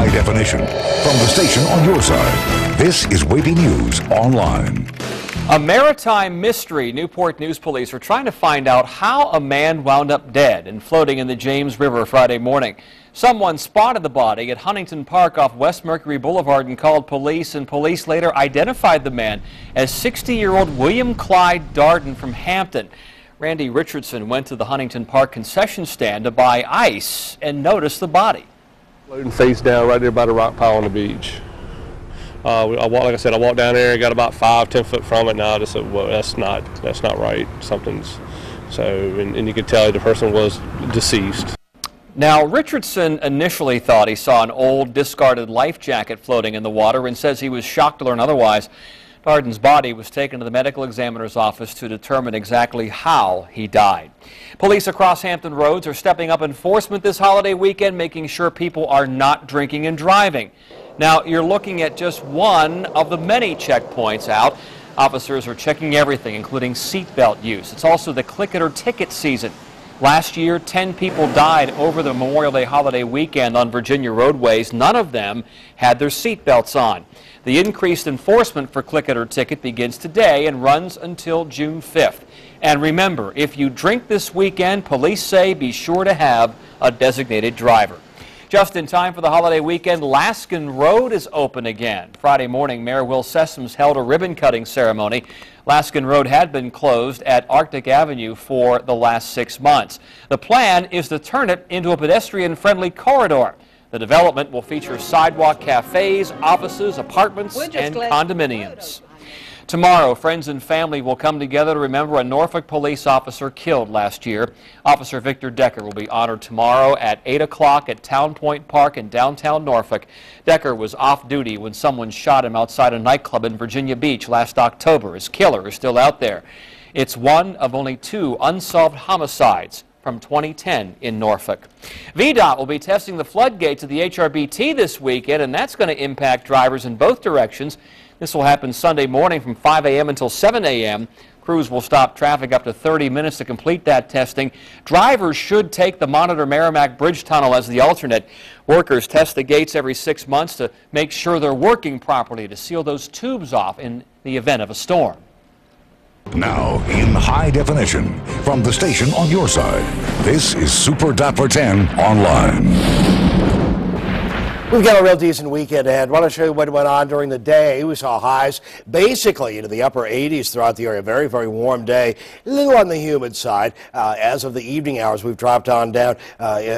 high definition. From the station on your side, this is WAVY News Online. A maritime mystery. Newport News Police are trying to find out how a man wound up dead and floating in the James River Friday morning. Someone spotted the body at Huntington Park off West Mercury Boulevard and called police, and police later identified the man as 60-year-old William Clyde Darden from Hampton. Randy Richardson went to the Huntington Park concession stand to buy ice and noticed the body. Floating face down right there by the rock pile on the beach. Like I said, I walked down there, got about 5-10 foot from it. Now I just said, well, that's not right. Something's and you could tell the person was deceased. Now, Richardson initially thought he saw an old discarded life jacket floating in the water and says he was shocked to learn otherwise. Darden's body was taken to the medical examiner's office to determine exactly how he died. Police across Hampton roads are stepping up enforcement this holiday weekend, making sure people are not drinking and driving. Now, you're looking at just one of the many checkpoints out. Officers are checking everything, including seatbelt use. It's also the click it or ticket season. Last year, 10 people died over the Memorial Day holiday weekend on Virginia roadways. None of them had their seatbelts on. The increased enforcement for click it or ticket begins today and runs until June 5th. And remember, if you drink this weekend, police say be sure to have a designated driver. Just in time for the holiday weekend, Laskin Road is open again. Friday morning, Mayor Will Sessoms held a ribbon-cutting ceremony. Laskin Road had been closed at Arctic Avenue for the last 6 months. The plan is to turn it into a pedestrian-friendly corridor. The development will feature sidewalk cafes, offices, apartments, and condominiums. Tomorrow, friends and family will come together to remember a Norfolk police officer killed last year. Officer Victor Decker will be honored tomorrow at 8 o'clock at Town Point Park in downtown Norfolk. Decker was off duty when someone shot him outside a nightclub in Virginia Beach last October. His killer is still out there. It's one of only 2 unsolved homicides from 2010 in Norfolk. VDOT will be testing the floodgates of the HRBT this weekend, and that's going to impact drivers in both directions. This will happen Sunday morning from 5 a.m. until 7 a.m. Crews will stop traffic up to 30 minutes to complete that testing. Drivers should take the Monitor Merrimack Bridge Tunnel as the alternate. Workers test the gates every 6 months to make sure they're working properly to seal those tubes off in the event of a storm. Now, in high definition, from the station on your side, this is Super Doppler 10 Online. We've got a real decent weekend ahead. I want to show you what went on during the day. We saw highs basically into the upper 80s throughout the area. Very, very warm day. A little on the humid side. As of the evening hours, we've dropped on down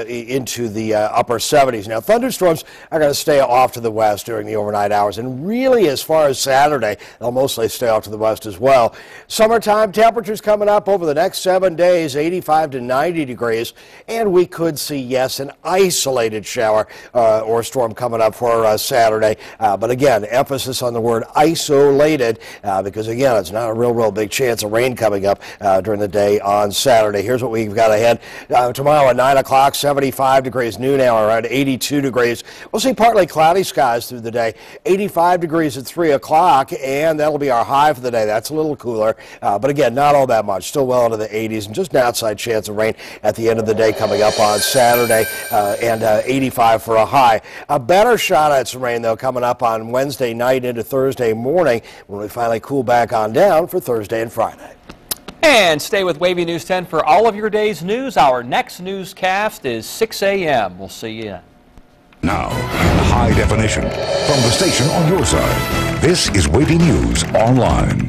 into the upper 70s. Now, thunderstorms are going to stay off to the west during the overnight hours. And really, as far as Saturday, they'll mostly stay off to the west as well. Summertime temperatures coming up over the next 7 days, 85 to 90 degrees. And we could see, yes, an isolated shower or storm coming up for Saturday. But again, emphasis on the word isolated because, again, it's not a real big chance of rain coming up during the day on Saturday. Here's what we've got ahead. Tomorrow at 9 o'clock, 75 degrees, noon hour around 82 degrees. We'll see partly cloudy skies through the day, 85 degrees at 3 o'clock, and that'll be our high for the day. That's a little cooler, but again, not all that much. Still well into the 80s, and just an outside chance of rain at the end of the day coming up on Saturday, and 85 for a high. A better shot at some rain, though, coming up on Wednesday night into Thursday morning when we finally cool back on down for Thursday and Friday. And stay with WAVY News 10 for all of your day's news. Our next newscast is 6 a.m. We'll see you then. Now, in high definition, from the station on your side, this is WAVY News Online.